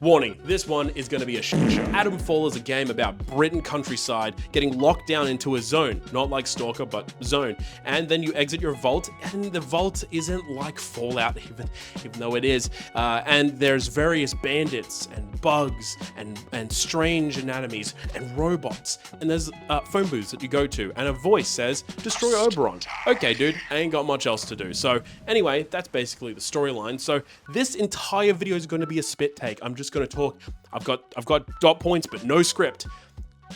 Warning, this one is going to be a shit show. Atomfall is a game about Britain countryside getting locked down into a zone, not like Stalker, but zone. And then you exit your vault, and the vault isn't like Fallout, even though it is. And there's various bandits and bugs and strange anatomies and robots. And there's phone booths that you go to, and a voice says, "Destroy Oberon." Okay, dude, I ain't got much else to do. So anyway, that's basically the storyline. So this entire video is going to be a spit take. I'm just going to talk. I've got dot points, but no script.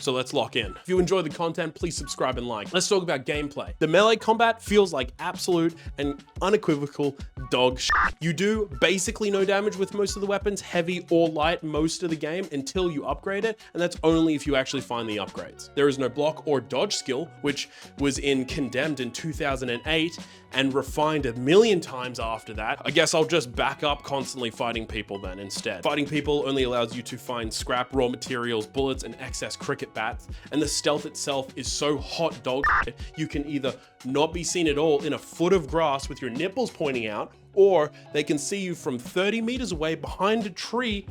So let's lock in. If you enjoy the content, please subscribe and like. Let's talk about gameplay. The melee combat feels like absolute and unequivocal dog shit. You do basically no damage with most of the weapons, heavy or light, most of the game until you upgrade it, and that's only if you actually find the upgrades. There is no block or dodge skill, which was Condemned in 2008 and refined a million times after that. I guess I'll just back up constantly fighting people then instead. Fighting people only allows you to find scrap, raw materials, bullets, and excess cricket bats, and the stealth itself is so hot dog shit, you can either not be seen at all in a foot of grass with your nipples pointing out, or they can see you from 30 meters away behind a tree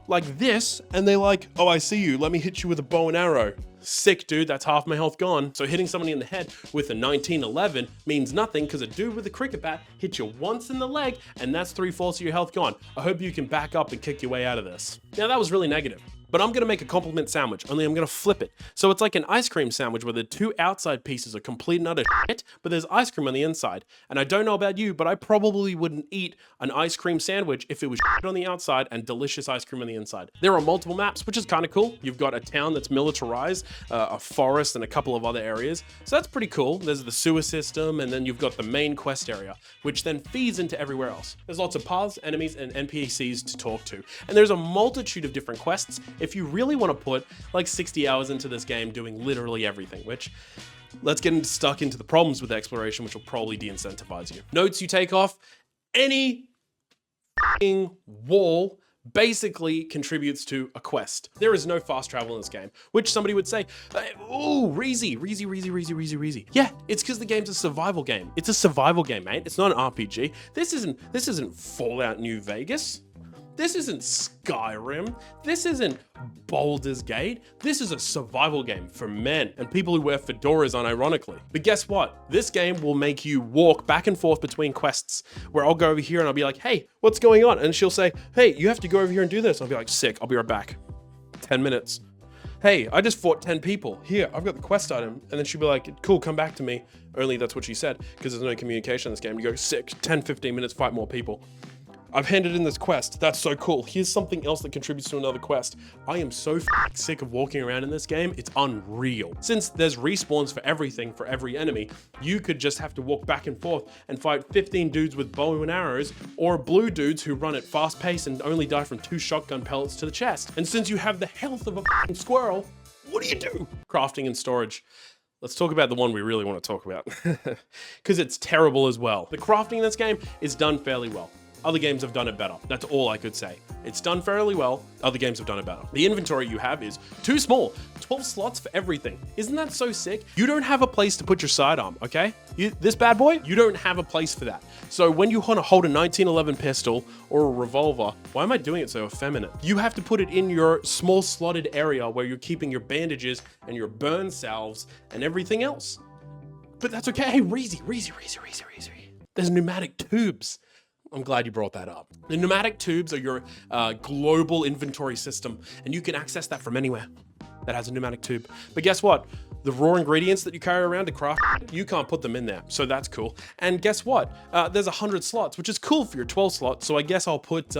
like this, and they're like, "Oh, I see you, let me hit you with a bow and arrow." Sick, dude, that's half my health gone. So hitting somebody in the head with a 1911 means nothing because a dude with a cricket bat hits you once in the leg and that's 3/4 of your health gone. I hope you can back up and kick your way out of this. Now that was really negative. But I'm gonna make a compliment sandwich, only I'm gonna flip it. So it's like an ice cream sandwich where the two outside pieces are complete and utter shit, but there's ice cream on the inside. And I don't know about you, but I probably wouldn't eat an ice cream sandwich if it was shit on the outside and delicious ice cream on the inside. There are multiple maps, which is kind of cool. You've got a town that's militarized, a forest, and a couple of other areas. So that's pretty cool. There's the sewer system, and then you've got the main quest area, which then feeds into everywhere else. There's lots of paths, enemies, and NPCs to talk to. And there's a multitude of different quests if you really want to put like 60 hours into this game doing literally everything, which let's get stuck into the problems with exploration, which will probably de-incentivize you. Notes you take off: any wall basically contributes to a quest. There is no fast travel in this game, which somebody would say, "Oh, Rheezzy. Yeah, it's because the game's a survival game. It's a survival game, mate. It's not an RPG. This isn't Fallout New Vegas. This isn't Skyrim. This isn't Baldur's Gate. This is a survival game for men and people who wear fedoras unironically. But guess what? This game will make you walk back and forth between quests where I'll go over here and I'll be like, "Hey, what's going on?" And she'll say, "Hey, you have to go over here and do this." I'll be like, "Sick, I'll be right back." 10 minutes. "Hey, I just fought 10 people. Here, I've got the quest item." And then she'll be like, "Cool, come back to me." Only that's what she said, because there's no communication in this game. You go, "Sick, 10, 15 minutes, fight more people. I've handed in this quest. That's so cool. Here's something else that contributes to another quest." I am so sick of walking around in this game. It's unreal. Since there's respawns for everything, for every enemy, you could just have to walk back and forth and fight 15 dudes with bow and arrows, or blue dudes who run at fast pace and only die from 2 shotgun pellets to the chest. And since you have the health of a squirrel, what do? Crafting and storage. Let's talk about the one we really want to talk about, because it's terrible as well. The crafting in this game is done fairly well. Other games have done it better. That's all I could say. It's done fairly well. Other games have done it better. The inventory you have is too small. 12 slots for everything. Isn't that so sick? You don't have a place to put your sidearm, okay? This bad boy, you don't have a place for that. So when you want to hold a 1911 pistol or a revolver, why am I doing it so effeminate? You have to put it in your small slotted area where you're keeping your bandages and your burn salves and everything else. But that's okay. Hey, Rheezzy. There's pneumatic tubes. I'm glad you brought that up. The pneumatic tubes are your global inventory system, and you can access that from anywhere that has a pneumatic tube. But guess what? The raw ingredients that you carry around to craft, you can't put them in there, so that's cool. And guess what? There's 100 slots, which is cool for your 12 slots, so I guess I'll put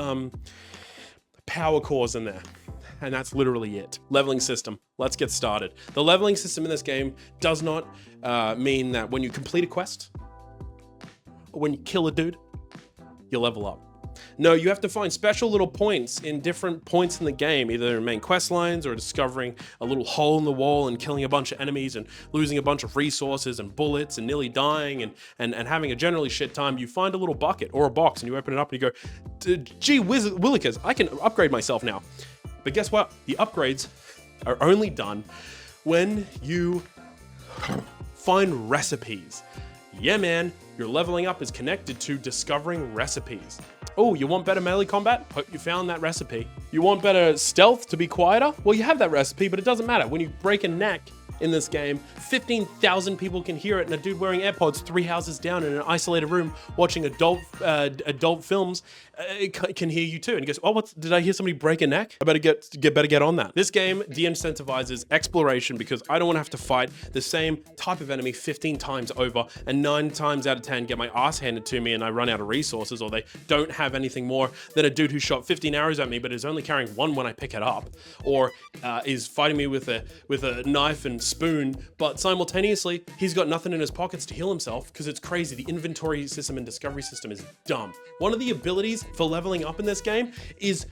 power cores in there. And that's literally it. Leveling system. Let's get started. The leveling system in this game does not mean that when you complete a quest, or when you kill a dude, you level up. No, you have to find special little points in different points in the game, either main quest lines or discovering a little hole in the wall and killing a bunch of enemies and losing a bunch of resources and bullets and nearly dying and having a generally shit time. You find a little bucket or a box and you open it up and you go, "Gee willikers, I can upgrade myself now." But guess what? The upgrades are only done when you find recipes. Yeah, man, your leveling up is connected to discovering recipes. Oh, you want better melee combat? Hope you found that recipe. You want better stealth to be quieter? Well, you have that recipe, but it doesn't matter. When you break a neck in this game, 15,000 people can hear it, and a dude wearing AirPods 3 houses down in an isolated room watching adult films can hear you too. And he goes, oh, did I hear somebody break a neck? I better get on that. This game de-incentivizes exploration because I don't want to have to fight the same type of enemy 15 times over, and 9 times out of 10 get my ass handed to me and I run out of resources, or they don't have anything more than a dude who shot 15 arrows at me but is only carrying 1 when I pick it up, or is fighting me with a knife and spoon, but simultaneously he's got nothing in his pockets to heal himself because it's crazy. The inventory system and discovery system is dumb. One of the abilities for leveling up in this game is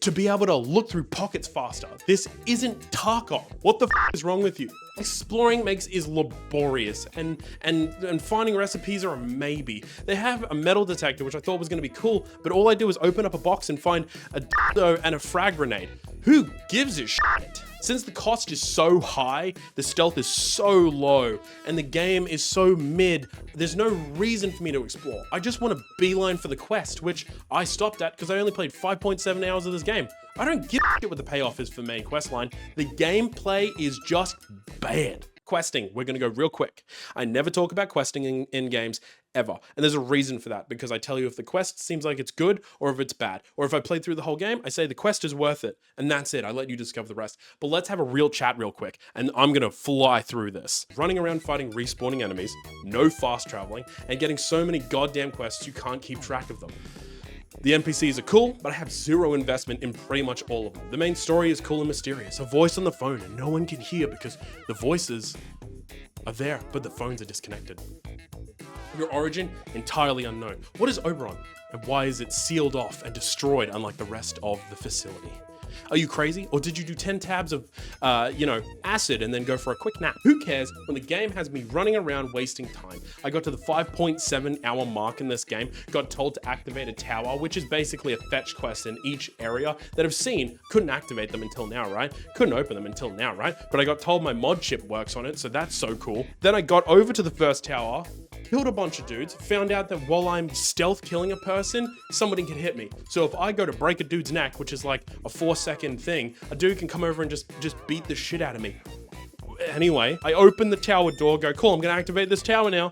to be able to look through pockets faster. This isn't Tarkov. What the f is wrong with you? Exploring is laborious, and finding recipes are a maybe. They have a metal detector, which I thought was gonna be cool, but all I do is open up a box and find a dildo and a frag grenade. Who gives a shit? Since the cost is so high, the stealth is so low, and the game is so mid, there's no reason for me to explore. I just want to beeline for the quest, which I stopped at because I only played 5.7 hours of this game. I don't give a shit what the payoff is for main quest line. The gameplay is just bad. Questing, we're gonna go real quick. I never talk about questing in games ever. And there's a reason for that, because I tell you if the quest seems like it's good or if it's bad. Or if I played through the whole game, I say the quest is worth it. And that's it. I let you discover the rest. But let's have a real chat real quick. And I'm gonna fly through this. Running around fighting respawning enemies, no fast traveling, and getting so many goddamn quests you can't keep track of them. The NPCs are cool, but I have zero investment in pretty much all of them. The main story is cool and mysterious. A voice on the phone and no one can hear because the voices are there, but the phones are disconnected. Your origin, entirely unknown. What is Oberon? And why is it sealed off and destroyed unlike the rest of the facility? Are you crazy? Or did you do 10 tabs of, acid and then go for a quick nap? Who cares when the game has me running around wasting time? I got to the 5.7 hour mark in this game, got told to activate a tower, which is basically a fetch quest in each area that I've seen. Couldn't activate them until now, right? Couldn't open them until now, right? But I got told my mod chip works on it, so that's so cool. Then I got over to the first tower, killed a bunch of dudes, found out that while I'm stealth killing a person, somebody can hit me. So if I go to break a dude's neck, which is like a 4-second thing, a dude can come over and just beat the shit out of me. Anyway, I open the tower door, go, cool, I'm gonna activate this tower now.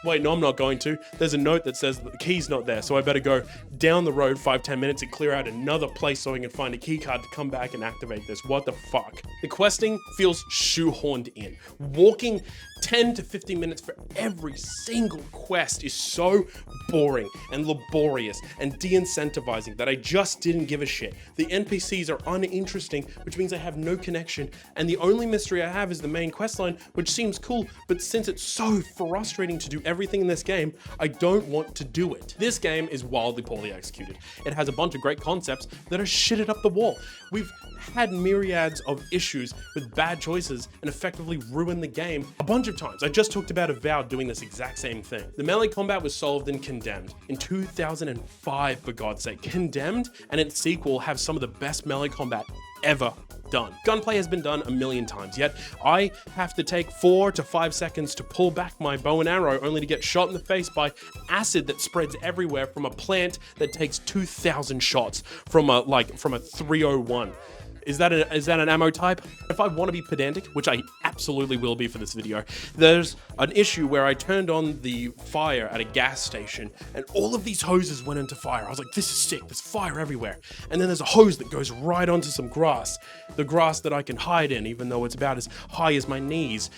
Wait, no, I'm not going to. There's a note that says that the key's not there, so I better go down the road 5-10 minutes and clear out another place so I can find a key card to come back and activate this. What the fuck? The questing feels shoehorned in. Walking 10 to 15 minutes for every single quest is so boring and laborious and de-incentivizing that I just didn't give a shit. The NPCs are uninteresting, which means I have no connection, and the only mystery I have is the main questline, which seems cool, but since it's so frustrating to do everything in this game, I don't want to do it. This game is wildly poorly executed. It has a bunch of great concepts that are shitted up the wall. We've had myriads of issues with bad choices and effectively ruined the game a bunch of times. I just talked about Avowed doing this exact same thing. The melee combat was solved in Condemned in 2005, for God's sake. Condemned and its sequel have some of the best melee combat ever done. Gunplay has been done a million times, yet I have to take 4 to 5 seconds to pull back my bow and arrow only to get shot in the face by acid that spreads everywhere from a plant that takes 2,000 shots from a 301. Is that an ammo type? If I want to be pedantic, which I absolutely will be for this video, there's an issue where I turned on the fire at a gas station and all of these hoses went into fire. I was like, this is sick, there's fire everywhere. And then there's a hose that goes right onto some grass, the grass that I can hide in, even though it's about as high as my knees.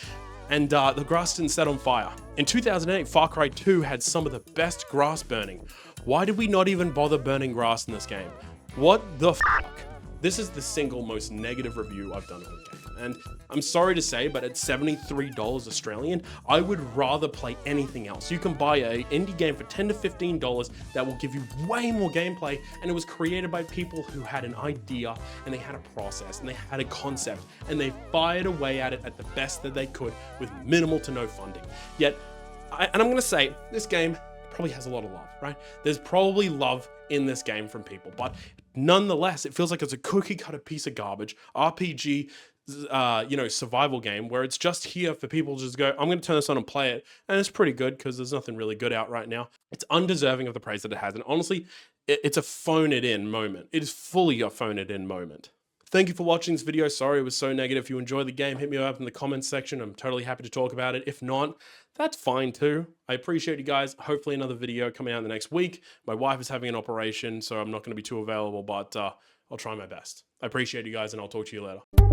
And the grass didn't set on fire. In 2008, Far Cry 2 had some of the best grass burning. Why did we not even bother burning grass in this game? What the fuck? This is the single most negative review I've done of the game. And I'm sorry to say, but at $73 Australian, I would rather play anything else. You can buy an indie game for $10 to $15 that will give you way more gameplay, and it was created by people who had an idea, and they had a process, and they had a concept, and they fired away at it at the best that they could with minimal to no funding. Yet, and I'm gonna say, this game probably has a lot of love, right? There's probably love in this game from people, but nonetheless, it feels like it's a cookie cutter piece of garbage, RPG you know, survival game where it's just here for people to just go, I'm going to turn this on and play it. And it's pretty good because there's nothing really good out right now. It's undeserving of the praise that it has. And honestly, it's a phone it in moment. It is fully a phone it in moment. Thank you for watching this video. Sorry it was so negative. If you enjoyed the game, hit me up in the comments section. I'm totally happy to talk about it. If not, that's fine too. I appreciate you guys. Hopefully another video coming out in the next week. My wife is having an operation, so I'm not going to be too available, but I'll try my best. I appreciate you guys, and I'll talk to you later.